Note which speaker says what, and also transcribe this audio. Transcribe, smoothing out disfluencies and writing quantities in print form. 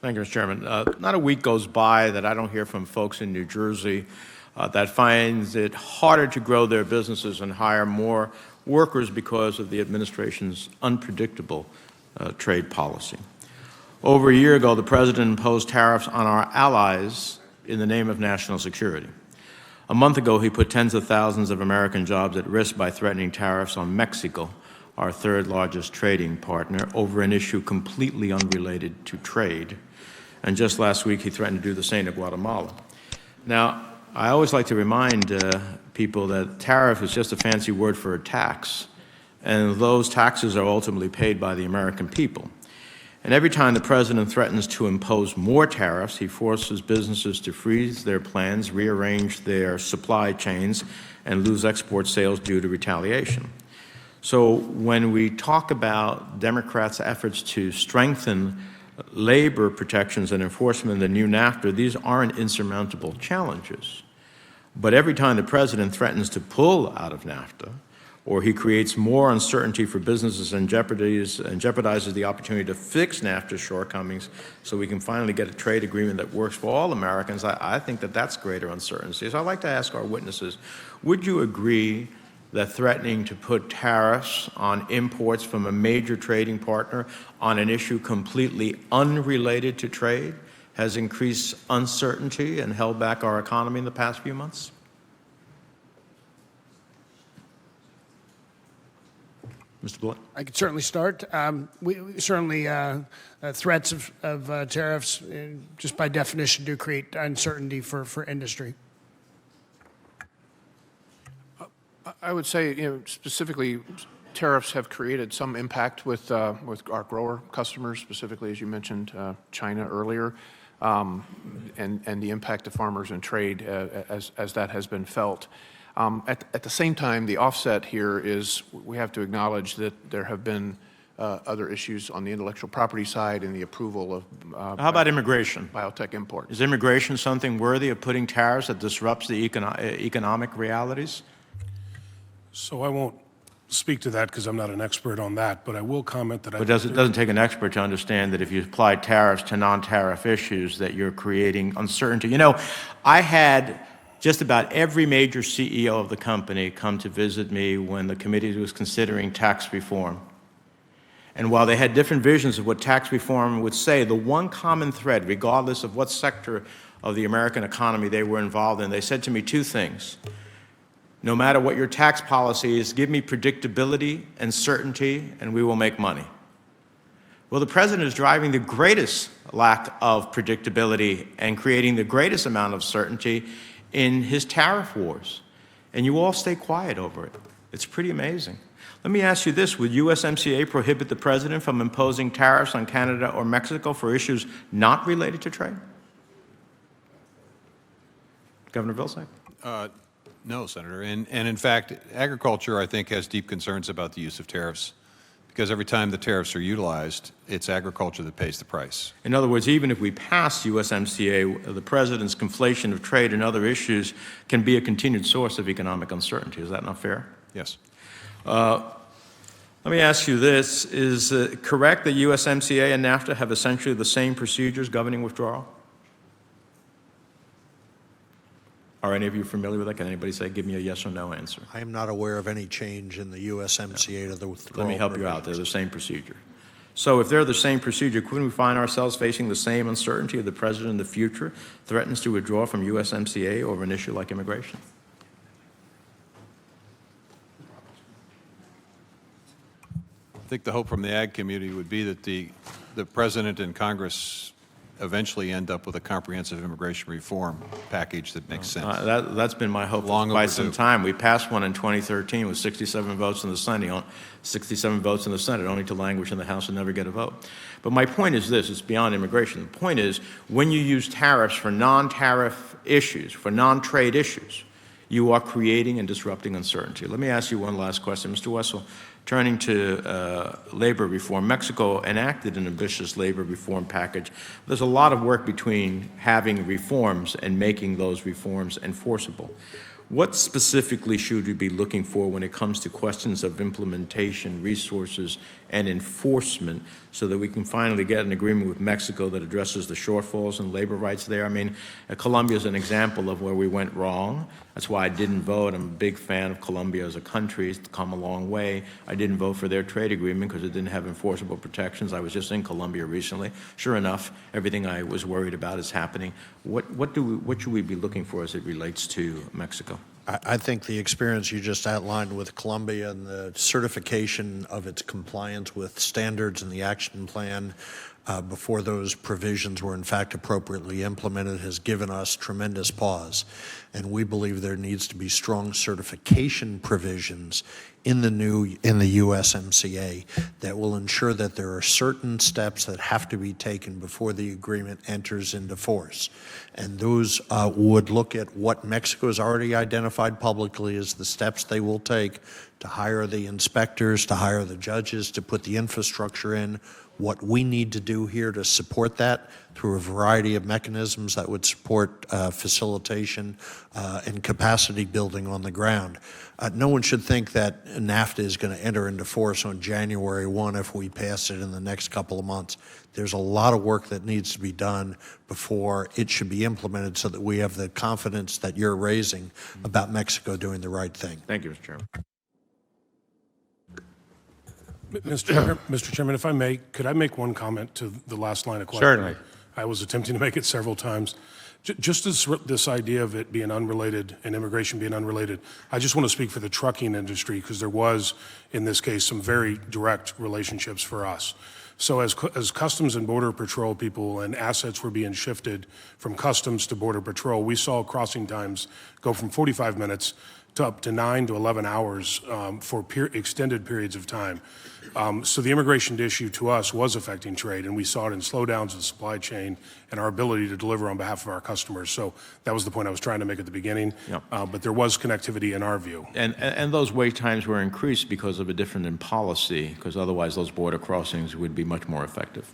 Speaker 1: Thank you, Mr. Chairman. Not a week goes by that I don't hear from folks in New Jersey that finds it harder to grow their businesses and hire more workers because of the administration's unpredictable trade policy. Over a year ago, the President imposed tariffs on our allies in the name of national security. A month ago, he put tens of thousands of American jobs at risk by threatening tariffs on Mexico, our third largest trading partner, over an issue completely unrelated to trade. And just last week, he threatened to do the same to Guatemala. Now, I always like to remind people that tariff is just a fancy word for a tax, and those taxes are ultimately paid by the American people. And every time the President threatens to impose more tariffs, he forces businesses to freeze their plans, rearrange their supply chains, and lose export sales due to retaliation. So when we talk about Democrats' efforts to strengthen labor protections and enforcement of the new NAFTA, these aren't insurmountable challenges. But every time the President threatens to pull out of NAFTA, or he creates more uncertainty for businesses and jeopardizes the opportunity to fix NAFTA's shortcomings so we can finally get a trade agreement that works for all Americans, I think that that's greater uncertainty. So I'd like to ask our witnesses, would you agree that threatening to put tariffs on imports from a major trading partner on an issue completely unrelated to trade has increased uncertainty and held back our economy in the past few months? Mr. Bullock?
Speaker 2: I could certainly start. Threats of tariffs, just by definition, do create uncertainty for industry.
Speaker 3: I would say, specifically, tariffs have created some impact with our grower customers, specifically, as you mentioned, China earlier, and the impact to farmers and trade as that has been felt. At the same time, the offset here is we have to acknowledge that there have been other issues on the intellectual property side and the approval of
Speaker 1: how about immigration?
Speaker 3: Biotech imports.
Speaker 1: Is immigration something worthy of putting tariffs that disrupts the economic realities?
Speaker 4: So I won't speak to that because I'm not an expert on that, but I will comment that
Speaker 1: But it doesn't take an expert to understand that if you apply tariffs to non-tariff issues that you're creating uncertainty. You know, I had just about every major CEO of the company come to visit me when the committee was considering tax reform. And while they had different visions of what tax reform would say, the one common thread, regardless of what sector of the American economy they were involved in, they said to me two things. No matter what your tax policy is, give me predictability and certainty, and we will make money. Well, the President is driving the greatest lack of predictability and creating the greatest amount of certainty in his tariff wars. And you all stay quiet over it. It's pretty amazing. Let me ask you this. Would USMCA prohibit the President from imposing tariffs on Canada or Mexico for issues not related to trade? Governor Vilsack?
Speaker 5: No, Senator. And in fact, agriculture, I think, has deep concerns about the use of tariffs because every time the tariffs are utilized, it's agriculture that pays the price.
Speaker 1: In other words, even if we pass USMCA, the President's conflation of trade and other issues can be a continued source of economic uncertainty. Is that not fair?
Speaker 5: Yes.
Speaker 1: Let me ask you this. Is it correct that USMCA and NAFTA have essentially the same procedures governing withdrawal? Are any of you familiar with that? Can anybody say, give me a yes or no answer?
Speaker 6: I am not aware of any change in the USMCA to the withdrawal.
Speaker 1: Let me help you out. They're the same procedure. So if they're the same procedure, couldn't we find ourselves facing the same uncertainty if the President in the future threatens to withdraw from USMCA over an issue like immigration?
Speaker 5: I think the hope from the ag community would be that the President and Congress eventually end up with a comprehensive immigration reform package that makes sense.
Speaker 1: That's been my hope for quite some time. We passed one in 2013 with 67 votes in the Senate, only to languish in the House and never get a vote. But my point is this, it's beyond immigration. The point is, when you use tariffs for non-tariff issues, for non-trade issues, you are creating and disrupting uncertainty. Let me ask you one last question. Mr. Wessel, turning to labor reform, Mexico enacted an ambitious labor reform package. There's a lot of work between having reforms and making those reforms enforceable. What specifically should we be looking for when it comes to questions of implementation, resources, and enforcement so that we can finally get an agreement with Mexico that addresses the shortfalls in labor rights there? I mean, Colombia is an example of where we went wrong. That's why I didn't vote. I'm a big fan of Colombia as a country. It's come a long way. I didn't vote for their trade agreement because it didn't have enforceable protections. I was just in Colombia recently. Sure enough, everything I was worried about is happening. What should we be looking for as it relates to Mexico?
Speaker 6: I think the experience you just outlined with Colombia and the certification of its compliance with standards and the action plan before those provisions were in fact appropriately implemented has given us tremendous pause. And we believe there needs to be strong certification provisions in the USMCA that will ensure that there are certain steps that have to be taken before the agreement enters into force. And those would look at what Mexico has already identified publicly as the steps they will take to hire the inspectors, to hire the judges, to put the infrastructure in, what we need to do here to support that through a variety of mechanisms that would support facilitation and capacity building on the ground. No one should think that NAFTA is going to enter into force on January 1 if we pass it in the next couple of months. There's a lot of work that needs to be done before it should be implemented so that we have the confidence that you're raising about Mexico doing the right thing.
Speaker 1: Thank you, Mr. Chairman.
Speaker 4: Mr. Chairman, if I may, could I make one comment to the last line of questioning?
Speaker 1: Certainly.
Speaker 4: I was attempting to make it several times. Just this idea of it being unrelated and immigration being unrelated, I just want to speak for the trucking industry because there was, in this case, some very direct relationships for us. So as Customs and Border Patrol people and assets were being shifted from Customs to Border Patrol, we saw crossing times go from 45 minutes to up to 9 to 11 hours for extended periods of time. So the immigration issue to us was affecting trade, and we saw it in slowdowns in the supply chain and our ability to deliver on behalf of our customers. So that was the point I was trying to make at the beginning.
Speaker 1: Yep.
Speaker 4: But there was connectivity in our view.
Speaker 1: And those wait times were increased because of a difference in policy, because otherwise those border crossings would be much more effective.